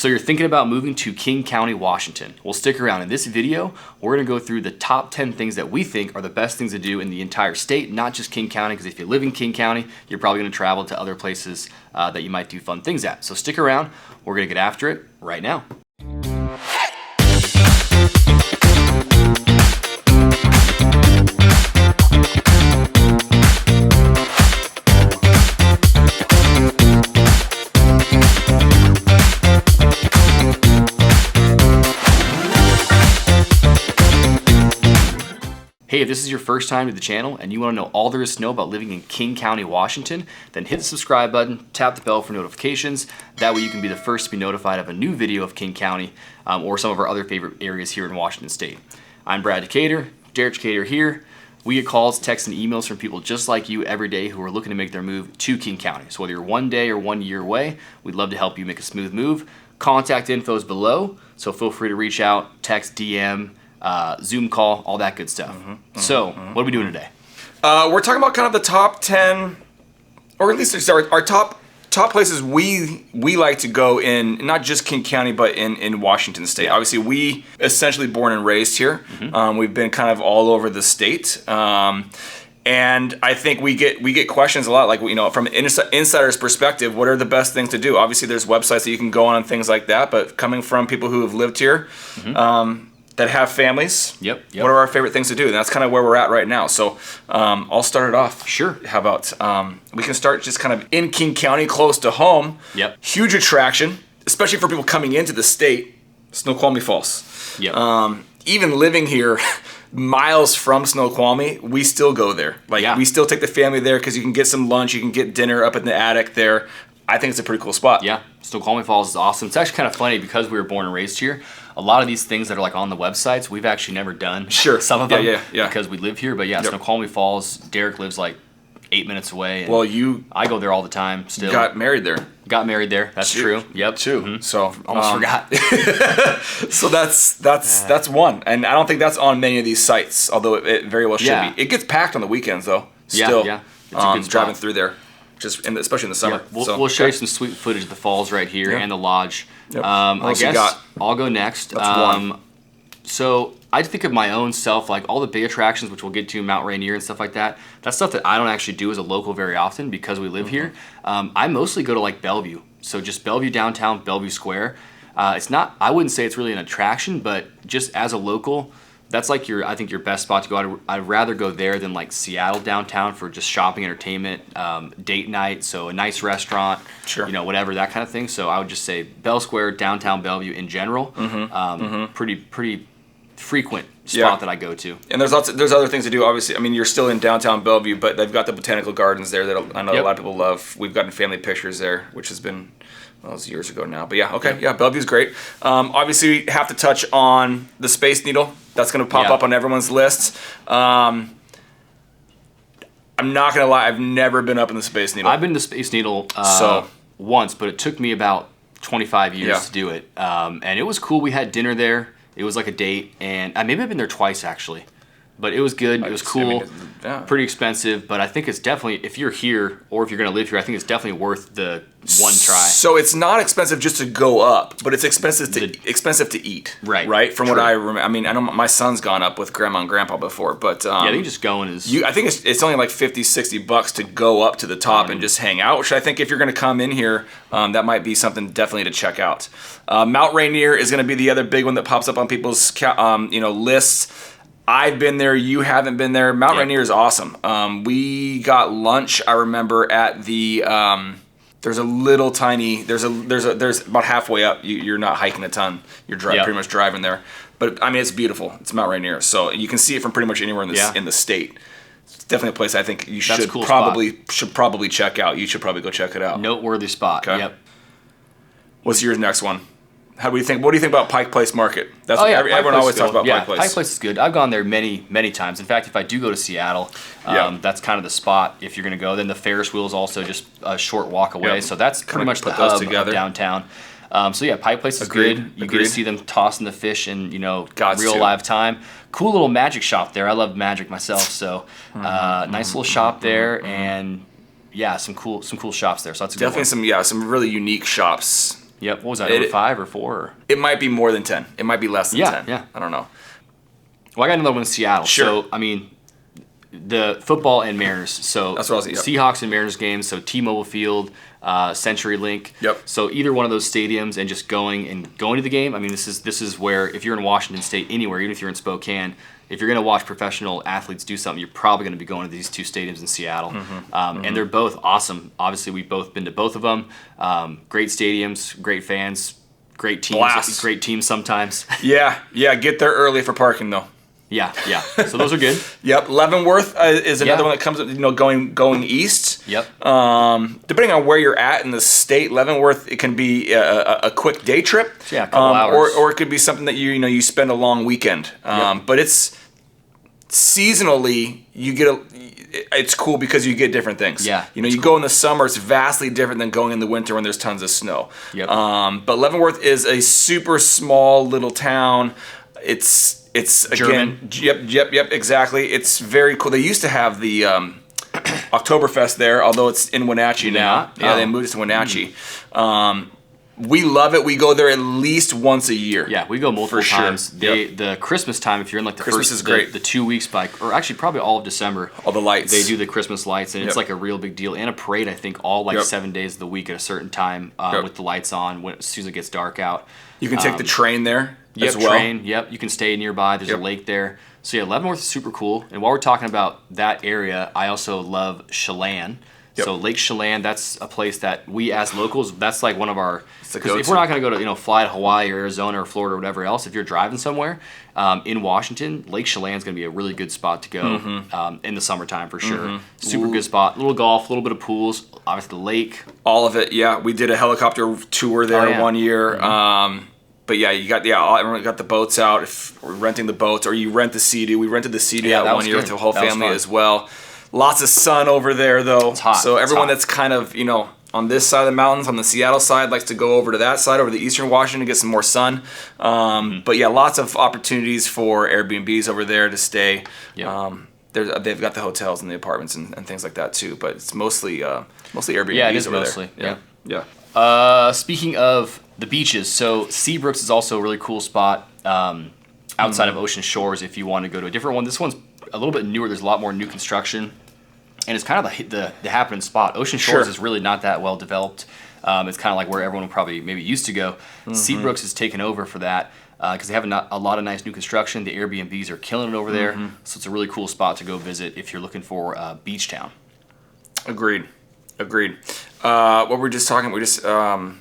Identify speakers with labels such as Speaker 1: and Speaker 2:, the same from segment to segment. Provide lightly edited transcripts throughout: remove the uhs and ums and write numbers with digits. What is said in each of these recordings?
Speaker 1: So you're thinking about moving to King County, Washington. Well, stick around. In this video, we're gonna go through the top 10 things that we think are the best things to do in the entire state, not just King County, because if you live in King County, you're probably gonna travel to other places that you might do fun things at. So stick around, we're gonna get after it right now. Hey, if this is your first time to the channel and you want to know all there is to know about living in King County, Washington, then hit the subscribe button, tap the bell for notifications. That way you can be the first to be notified of a new video of King County or some of our other favorite areas here in Washington State. I'm Brad Decatur, Derek Decatur here. We get calls, texts, and emails from people just like you every day who are looking to make their move to King County. So whether you're 1 day or 1 year away, we'd love to help you make a smooth move. Contact info is below, so feel free to reach out, text, DM, Zoom call, all that good stuff. What are we doing today?
Speaker 2: We're talking about kind of the top 10, or at least our top places we like to go in, not just King County, but in Washington State. Yeah. Obviously, we essentially born and raised here. We've been kind of all over the state. And I think we get questions a lot, like, you know, from an insider's perspective, what are the best things to do? Obviously, there's websites that you can go on and things like that, but coming from people who have lived here, that have families. Yep. What are our favorite things to do? And that's kind of where we're at right now. So I'll start it off.
Speaker 1: Sure.
Speaker 2: How about we can start just kind of in King County, close to home.
Speaker 1: Yep.
Speaker 2: Huge attraction, especially for people coming into the state, Snoqualmie Falls.
Speaker 1: Yep.
Speaker 2: Even living here miles from Snoqualmie, we still go there. We still take the family there because you can get some lunch, you can get dinner up in the attic there. I think it's a pretty cool spot.
Speaker 1: Yeah, Snoqualmie Falls is awesome. It's actually kind of funny because we were born and raised here. A lot of these things that are like on the websites, we've actually never done.
Speaker 2: Sure.
Speaker 1: Some of them
Speaker 2: yeah.
Speaker 1: because we live here. But yeah, Snoqualmie Falls, Derek lives like 8 minutes away. And
Speaker 2: well,
Speaker 1: I go there all the time still.
Speaker 2: Got married there.
Speaker 1: Got married there. That's true. Yep.
Speaker 2: Too. So
Speaker 1: almost forgot.
Speaker 2: So that's one. And I don't think that's on many of these sites, although it very well should be. It gets packed on the weekends though. Still.
Speaker 1: Yeah. It's a good spot.
Speaker 2: Driving through there. Especially in the summer.
Speaker 1: Yeah, we'll show you some sweet footage of the falls right here and the lodge.
Speaker 2: Yep.
Speaker 1: I guess I'll go next.
Speaker 2: That's one.
Speaker 1: So I think of my own self, like all the big attractions, which we'll get to, Mount Rainier and stuff like that. That's stuff that I don't actually do as a local very often because we live here. I mostly go to like Bellevue. So just Bellevue Downtown, Bellevue Square. It's not, I wouldn't say it's really an attraction, but just as a local, that's like I think your best spot to go. I'd rather go there than like Seattle downtown for just shopping, entertainment, date night. So a nice restaurant, you know, whatever, that kind of thing. So I would just say Bell Square, downtown Bellevue in general, pretty frequent spot that I go to.
Speaker 2: And there's other things to do. Obviously, I mean, you're still in downtown Bellevue, but they've got the botanical gardens there that I know a lot of people love. We've gotten family pictures there, which has been, well, it was years ago now. But yeah, Bellevue's great. Obviously, we have to touch on the Space Needle. That's going to pop up on everyone's list. I'm not going to lie, I've never been up in the Space Needle.
Speaker 1: I've been to the Space Needle once, but it took me about 25 years to do it. And it was cool. We had dinner there. It was like a date, and maybe I've been there twice actually. But it was good. It was cool. Pretty expensive, but I think it's definitely, if you're here or if you're going to live here, I think it's definitely worth the one try.
Speaker 2: So it's not expensive just to go up, but it's expensive to eat. Right. From what I remember, I mean, I know my son's gone up with grandma and grandpa before, but
Speaker 1: I think just going is.
Speaker 2: I think it's only like $50-$60 to go up to the top and just hang out. Which I think if you're going to come in here, that might be something definitely to check out. Mount Rainier is going to be the other big one that pops up on people's lists. I've been there. You haven't been there. Mount Rainier is awesome. We got lunch. I remember at the. There's a little tiny. There's about halfway up. You're not hiking a ton. You're pretty much driving there. But I mean, it's beautiful. It's Mount Rainier, so you can see it from pretty much anywhere in the state. It's definitely a place I think you should probably check out. You should probably go check it out.
Speaker 1: Noteworthy spot.
Speaker 2: Okay.
Speaker 1: Yep.
Speaker 2: What's your next one? What do you think about Pike Place Market? That's everyone always talks about Pike Place.
Speaker 1: Pike Place is good. I've gone there many, many times. In fact, if I do go to Seattle, that's kind of the spot if you're going to go. Then the Ferris wheel is also just a short walk away. So that's pretty much the hub of downtown. Pike Place is good. You get to see them tossing the fish in real live time. Cool little magic shop there. I love magic myself. So nice little shop there, and some cool shops there. So that's a good
Speaker 2: definitely some really unique shops
Speaker 1: Yep. What was that? Over 5 or 4? Or?
Speaker 2: It might be more than 10. It might be less than 10.
Speaker 1: Yeah.
Speaker 2: I don't know.
Speaker 1: Well, I got another one in Seattle.
Speaker 2: Sure.
Speaker 1: So, I mean, the football and Mariners. So
Speaker 2: that's what I was thinking.
Speaker 1: Seahawks and Mariners games. So T-Mobile Field, CenturyLink.
Speaker 2: Yep.
Speaker 1: So either one of those stadiums and just going to the game. I mean, this is where if you're in Washington State, anywhere, even if you're in Spokane, if you're going to watch professional athletes do something, you're probably going to be going to these 2 stadiums in Seattle. And they're both awesome. Obviously, we've both been to both of them. Great stadiums, great fans, great teams.
Speaker 2: Blast.
Speaker 1: Great teams sometimes.
Speaker 2: Yeah. Get there early for parking though.
Speaker 1: Yeah. So those are good.
Speaker 2: Yep. Leavenworth is another one that comes, going east.
Speaker 1: Yep.
Speaker 2: Depending on where you're at in the state, Leavenworth, it can be a quick day trip.
Speaker 1: Yeah, a couple hours.
Speaker 2: Or it could be something that you spend a long weekend. But it's seasonally it's cool because you get different things.
Speaker 1: Yeah.
Speaker 2: You go in the summer, it's vastly different than going in the winter when there's tons of snow.
Speaker 1: Yep.
Speaker 2: But Leavenworth is a super small little town. It's
Speaker 1: German.
Speaker 2: Again, yep, exactly. It's very cool. They used to have the Oktoberfest there, although it's in Wenatchee now. Yeah, they moved it to Wenatchee. We love it. We go there at least once a year.
Speaker 1: Yeah, we go multiple times.
Speaker 2: Sure.
Speaker 1: The Christmas time, if you're in like the
Speaker 2: Christmas
Speaker 1: first,
Speaker 2: is great.
Speaker 1: The 2 weeks or actually probably all of December.
Speaker 2: All the lights.
Speaker 1: They do the Christmas lights, and it's like a real big deal. And a parade, I think, all 7 days of the week at a certain time with the lights on as soon as it gets dark out.
Speaker 2: You can take the train there as well.
Speaker 1: Train. Yep, you can stay nearby. There's a lake there. So yeah, Leavenworth is super cool. And while we're talking about that area, I also love Chelan. Yep. So Lake Chelan, that's a place that we as locals, that's like one of our. Because if we're not going to go to fly to Hawaii or Arizona or Florida or whatever else, if you're driving somewhere in Washington, Lake Chelan is going to be a really good spot to go in the summertime for sure. Super good spot. A little golf, a little bit of pools, obviously the lake.
Speaker 2: All of it, yeah. We did a helicopter tour there one year. But yeah, everyone got the boats out. If we're renting the boats, or you rent the Sea-Doo. We rented the Sea-Doo that one year with the whole family as well. Lots of sun over there though.
Speaker 1: It's hot.
Speaker 2: So everyone that's kind of on this side of the mountains, on the Seattle side, likes to go over to that side, over to Eastern Washington, to get some more sun. But yeah, lots of opportunities for Airbnbs over there to stay.
Speaker 1: Yep.
Speaker 2: They've got the hotels and the apartments and things like that too. But it's mostly Airbnbs.
Speaker 1: Yeah, it is
Speaker 2: over
Speaker 1: mostly.
Speaker 2: there.
Speaker 1: Yeah. Speaking of the beaches, so Seabrooks is also a really cool spot outside of Ocean Shores if you want to go to a different one. This one's a little bit newer. There's a lot more new construction. And it's kind of the happening spot. Ocean Shores is really not that well developed. It's kind of like where everyone probably maybe used to go. Seabrooks has taken over for that because they have a lot of nice new construction. The Airbnbs are killing it over there. So it's a really cool spot to go visit if you're looking for beach town.
Speaker 2: Agreed. What were we just talking about?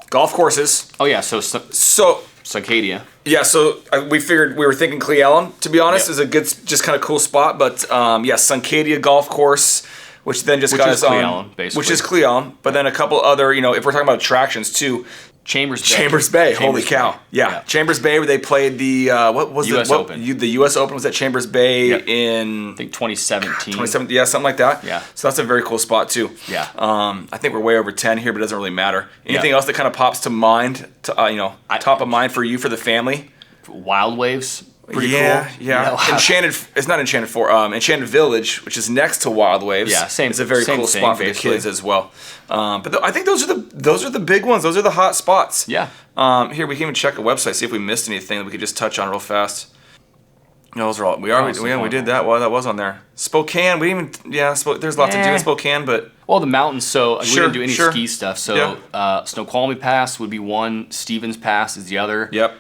Speaker 2: Golf courses.
Speaker 1: Oh, yeah. So Suncadia.
Speaker 2: Yeah, so we were thinking Cle Elum, to be honest, is a good, just kind of cool spot. But Suncadia Golf Course, which then just got us on,
Speaker 1: Elum, basically.
Speaker 2: Which is Cle Elum. But then a couple other, if we're talking about attractions too. Chambers Bay. Holy cow! Yeah. Chambers Bay, where they played the what was
Speaker 1: US
Speaker 2: it?
Speaker 1: Open.
Speaker 2: The U.S. Open was at Chambers Bay in
Speaker 1: I think 2017.
Speaker 2: 2017, yeah, something like that.
Speaker 1: Yeah.
Speaker 2: So that's a very cool spot too.
Speaker 1: Yeah.
Speaker 2: I think we're way over 10 here, but it doesn't really matter. Anything else that kind of pops to mind? Top of mind for you for the family?
Speaker 1: Wild Waves. Pretty cool.
Speaker 2: Yeah. Enchanted. It's not Enchanted Enchanted Village, which is next to Wild Waves.
Speaker 1: Yeah, same.
Speaker 2: It's a very cool
Speaker 1: thing,
Speaker 2: spot for
Speaker 1: basically.
Speaker 2: the kids as well. But I think those are the big ones. Those are the hot spots.
Speaker 1: Yeah.
Speaker 2: Here we can even check a website, see if we missed anything that we could just touch on real fast. No, those are all. We did that. Well, that was on there. Spokane. We didn't even. Yeah. There's lots to do in Spokane, but.
Speaker 1: Well, the mountains. So we didn't do any
Speaker 2: sure.
Speaker 1: ski stuff. So Snoqualmie Pass would be one. Stevens Pass is the other.
Speaker 2: Yep.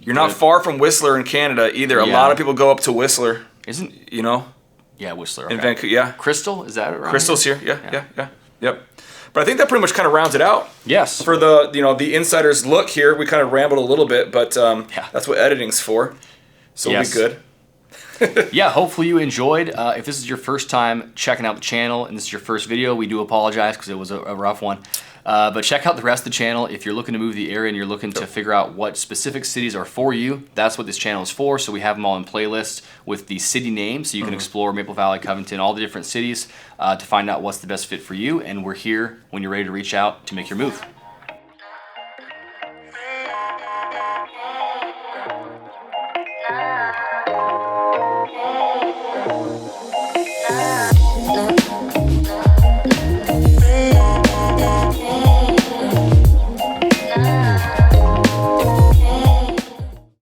Speaker 2: You're not far from Whistler in Canada either. A lot of people go up to Whistler.
Speaker 1: Isn't Yeah, Whistler. Okay.
Speaker 2: In Vancouver. Yeah.
Speaker 1: Crystal, is that right?
Speaker 2: Crystal's here. Yeah. Yep. But I think that pretty much kind of rounds it out.
Speaker 1: Yes.
Speaker 2: For the insider's look here, we kind of rambled a little bit, but that's what editing's for. So it'll be good.
Speaker 1: Yeah, hopefully you enjoyed. If this is your first time checking out the channel and this is your first video, we do apologize because it was a rough one. But check out the rest of the channel. If you're looking to move the area and you're looking to figure out what specific cities are for you, that's what this channel is for. So we have them all in playlists with the city names, so you can explore Maple Valley, Covington, all the different cities to find out what's the best fit for you. And we're here when you're ready to reach out to make your move.